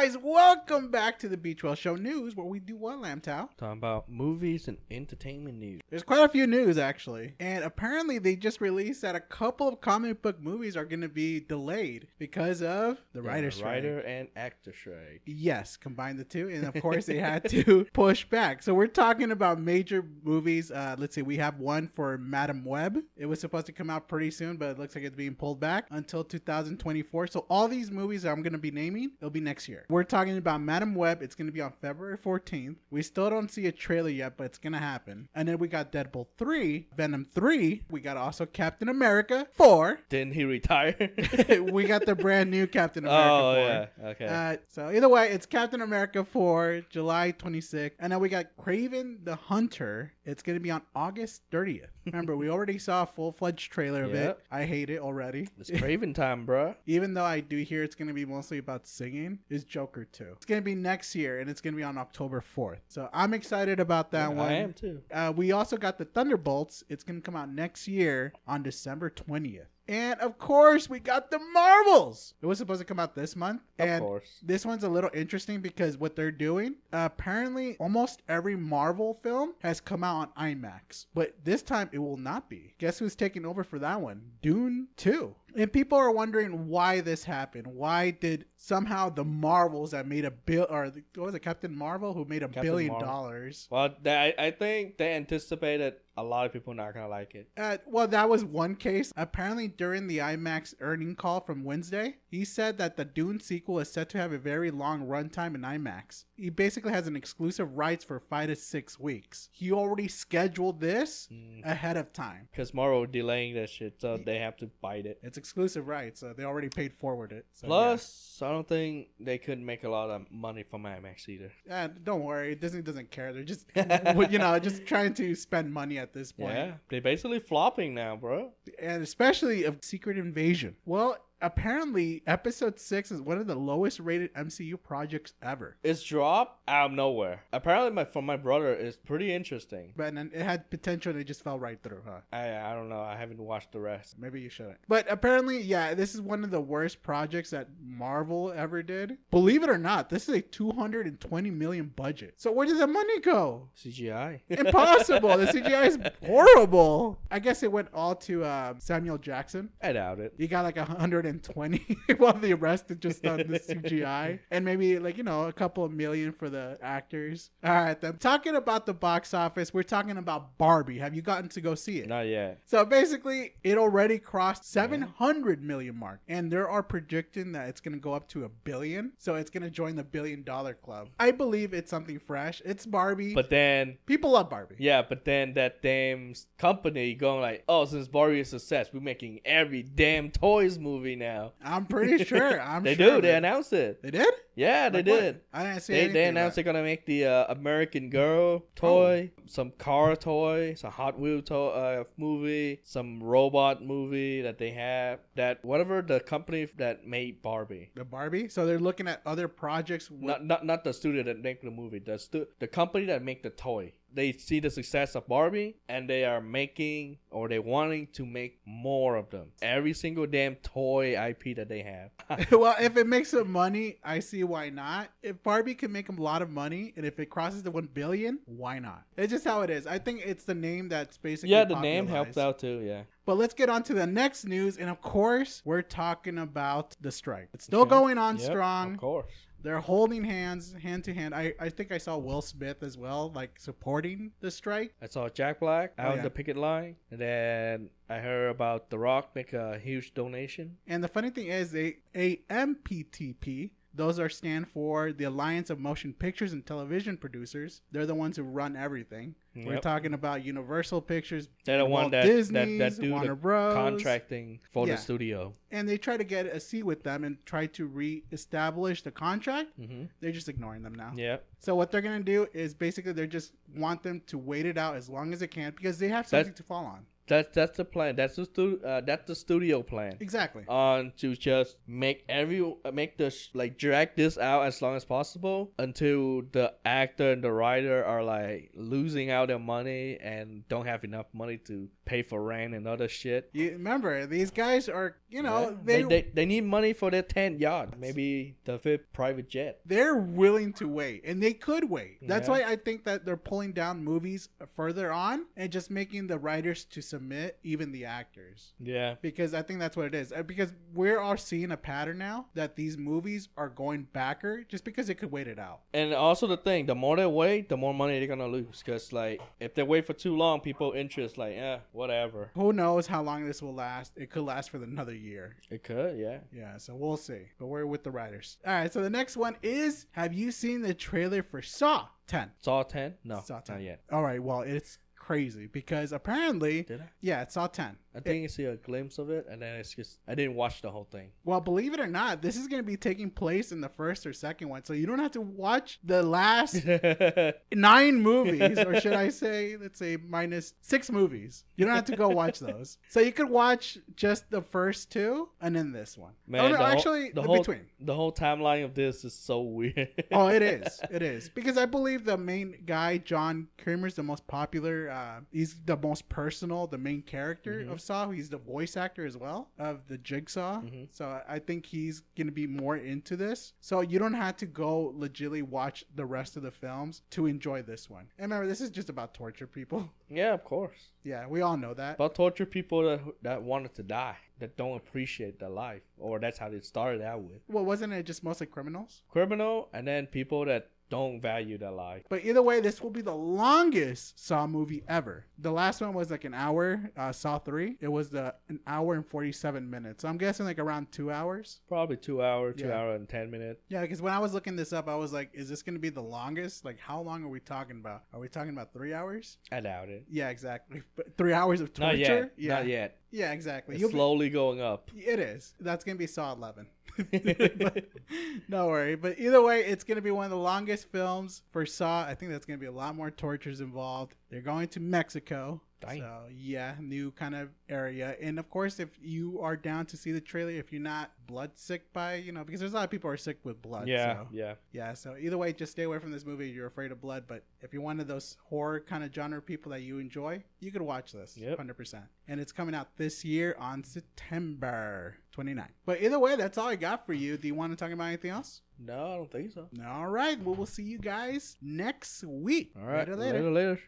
guys? Welcome back to the B12 Show News, where we do what, Lamtow? Talking about movies and entertainment news. There's quite a few news, actually. And apparently, they just released that a couple of comic book movies are going to be delayed because of the writer's strike. Writer and actor strike. Yes, combine the two. And of course, they had to push back. So we're talking about major movies. Let's see, we have one for Madam Web. It was supposed to come out pretty soon, but it looks like it's being pulled back until 2024. So all these movies that I'm going to be naming, it'll be next year. We're talking about Madam Web. It's going to be on February 14th. We still don't see a trailer yet, but it's going to happen. And then we got Deadpool 3, Venom 3. We got also Captain America 4. Didn't he retire? We got the brand new Captain America 4. Yeah. Okay. So either way, it's Captain America 4, July 26th. And then we got Kraven the Hunter. It's going to be on August 30th. Remember, we already saw a full-fledged trailer of it. I hate it already. It's Kraven time, bro. Even though I do hear it's going to be mostly about singing, is Joker 2. It's going to be next year, and it's going to be on October 4th. So I'm excited about that one. I am too. We also got the Thunderbolts. It's going to come out next year on December 20th. And of course, we got the Marvels. It was supposed to come out this month. Of course. This one's a little interesting because what they're doing, apparently almost every Marvel film has come out on IMAX. But this time it will not be. Guess who's taking over for that one? Dune 2. And people are wondering why this happened. Why did somehow the Marvels that made what was it, Captain Marvel, who made $1 billion? Well, I think they anticipated a lot of people not going to like it. Well, that was one case. Apparently, during the IMAX earning call from Wednesday, he said that the Dune sequel is set to have a very long runtime in IMAX. He basically has an exclusive rights for 5 to 6 weeks. He already scheduled this ahead of time. Because Marvel delaying that shit, so they have to bite it. It's exclusive rights, so they already paid forward it. So, Plus, I don't think they could make a lot of money from IMAX either. Don't worry, Disney doesn't care. They're just, just trying to spend money at this point. Yeah, they're basically flopping now, bro. And especially of Secret Invasion. Well, apparently, episode 6 is one of the lowest rated MCU projects ever. It's dropped out of nowhere. Apparently, from my brother, it's pretty interesting. But then it had potential and it just fell right through, huh? I don't know. I haven't watched the rest. Maybe you shouldn't. But apparently, this is one of the worst projects that Marvel ever did. Believe it or not, this is a $220 million budget. So where did the money go? CGI. Impossible. The CGI is horrible. I guess it went all to Samuel Jackson. I doubt it. You got like 120 while the rest is just on the CGI. And maybe a couple of million for the actors. All right, then. Talking about the box office, we're talking about Barbie. Have you gotten to go see it? Not yet. So basically, it already crossed 700 million mark. And there are predicting that it's going to go up to $1 billion. So it's going to join the $1 billion club. I believe it's something fresh. It's Barbie. But then people love Barbie. Yeah, but then that damn company going like, oh, since Barbie is a success, we're making every damn toys movie now. I'm pretty sure. They do. They announced it. They did? Yeah, they did. What? I didn't see anything. They announced they're gonna make the American Girl toy, some car toy, some Hot Wheel movie, some robot movie that they have. That whatever the company that made Barbie. The Barbie. So they're looking at other projects. Not the studio that make the movie. The company that make the toy. They see the success of Barbie and they are making or they wanting to make more of them. Every single damn toy IP that they have. Well, if it makes some money, I see why not. If Barbie can make a lot of money and if it crosses the 1 billion, why not? It's just how it is. I think it's the name that's basically the name helps out too, yeah. But let's get on to the next news. And of course, we're talking about the strike. It's still going on strong. Of course. They're holding hands, hand to hand. I think I saw Will Smith as well, supporting the strike. I saw Jack Black out on the picket line. And then I heard about The Rock make a huge donation. And the funny thing is, AMPTP, those stand for the Alliance of Motion Pictures and Television Producers. They're the ones who run everything. Yep. We're talking about Universal Pictures. They're the one that do Warner the Bros. contracting for the studio. And they try to get a seat with them and try to re-establish the contract. Mm-hmm. They're just ignoring them now. Yeah. So what they're going to do is basically they just want them to wait it out as long as they can because they have something to fall on. That's the plan. That's the studio plan. Exactly. On to just make like drag this out as long as possible until the actor and the writer are like losing out their money and don't have enough money to pay for rent and other shit. You remember, these guys are, they need money for their 10th yacht, maybe the 5th private jet. They're willing to wait, and they could wait. That's why I think that they're pulling down movies further on and just making the writers to submit, even the actors. Yeah. Because I think that's what it is. Because we're all seeing a pattern now that these movies are going backer just because they could wait it out. And also the thing, the more they wait, the more money they're gonna lose. Because like if they wait for too long, people interest like, whatever. Who knows how long this will last? It could last for another year. It could, yeah. Yeah, so we'll see. But we're with the writers. All right, so the next one is, have you seen the trailer for Saw 10? Saw 10? No, Saw 10. not yet. All right, well, it's crazy because apparently... Did I? Yeah, it's Saw 10. I think you see a glimpse of it, and then it's just... I didn't watch the whole thing. Well, believe it or not, this is going to be taking place in the first or second one, so you don't have to watch the last 9 movies, or should I say, let's say, minus 6 movies. You don't have to go watch those. So you could watch just the first 2, and then this one. Man, oh, no, between. The whole timeline of this is so weird. Oh, it is. It is. Because I believe the main guy, John Kramer's the most popular. He's the most personal, the main character of Saw. He's the voice actor as well of the Jigsaw. So I think he's going to be more into this. So you don't have to go legitimately watch the rest of the films to enjoy this one. And remember, this is just about torture people. Yeah, of course. Yeah, we all know that. About torture people that wanted to die, that don't appreciate their life. Or that's how they started out with. Well, wasn't it just mostly criminals? Criminal, and then people that don't value their life. But either way, this will be the longest Saw movie ever. The last one was like an hour, Saw 3. It was an hour and 47 minutes. So I'm guessing like around 2 hours. Probably 2 hours, 2 hour and 10 minutes. Yeah, because when I was looking this up, I was like, is this going to be the longest? Like, how long are we talking about? Are we talking about 3 hours? I doubt it. Yeah, exactly. But 3 hours of torture? Not yet. Yeah. Not yet. Yeah, exactly. It's slowly going up. It is. That's going to be Saw 11. But, no worry. But either way, it's going to be one of the longest films for Saw. I think that's going to be a lot more tortures involved. They're going to Mexico. Dang. So, yeah, new kind of area. And, of course, if you are down to see the trailer, if you're not blood sick by, because there's a lot of people who are sick with blood. Yeah, so. yeah. Yeah, so either way, just stay away from this movie if you're afraid of blood. But if you're one of those horror kind of genre people that you enjoy, you could watch this 100%. And it's coming out this year on September 29th. But either way, that's all I got for you. Do you want to talk about anything else? No, I don't think so. All right. Well, we'll see you guys next week. All right. Later. Later.